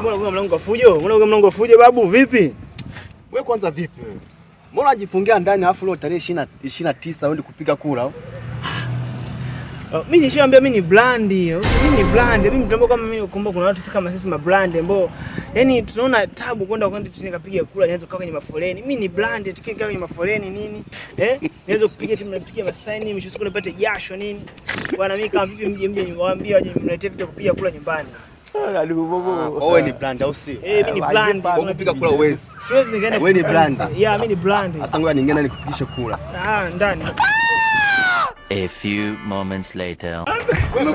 mbona kuna mlango wa fujo? Mbona kuna mlango wa fujo babu vipi? Wewe kwanza vipi wewe? Mbona unajifungia ndani alafu leo tarehe 29 uende kupiga kura? Mimi nishaambia mimi ni brand hiyo. Mimi ni brand. Mimi mtambo kama mimi kumbe kuna watu kama sisi ma brand ambao yani tunaona tabu kwenda tuni kapiga kura nianze kukaa kwenye mafoleni. Mimi ni brand tukikaa kwenye mafoleni nini? Nianze kupiga timu napiga masaini mwisho siku napata jasho nini? Bwana mimi kama vipi mje niwaambie waje mletee vitu kupiga kura nyumbani. Wewe ni brand au si? Mimi ni brand. Unapiga kura uwezi. Siwezi nikaenda. Wewe ni brand. Yeah, mimi ni brand. Sasa ngoja ningeenda nikupigishe kura. Ndani. A few moments later. Wewe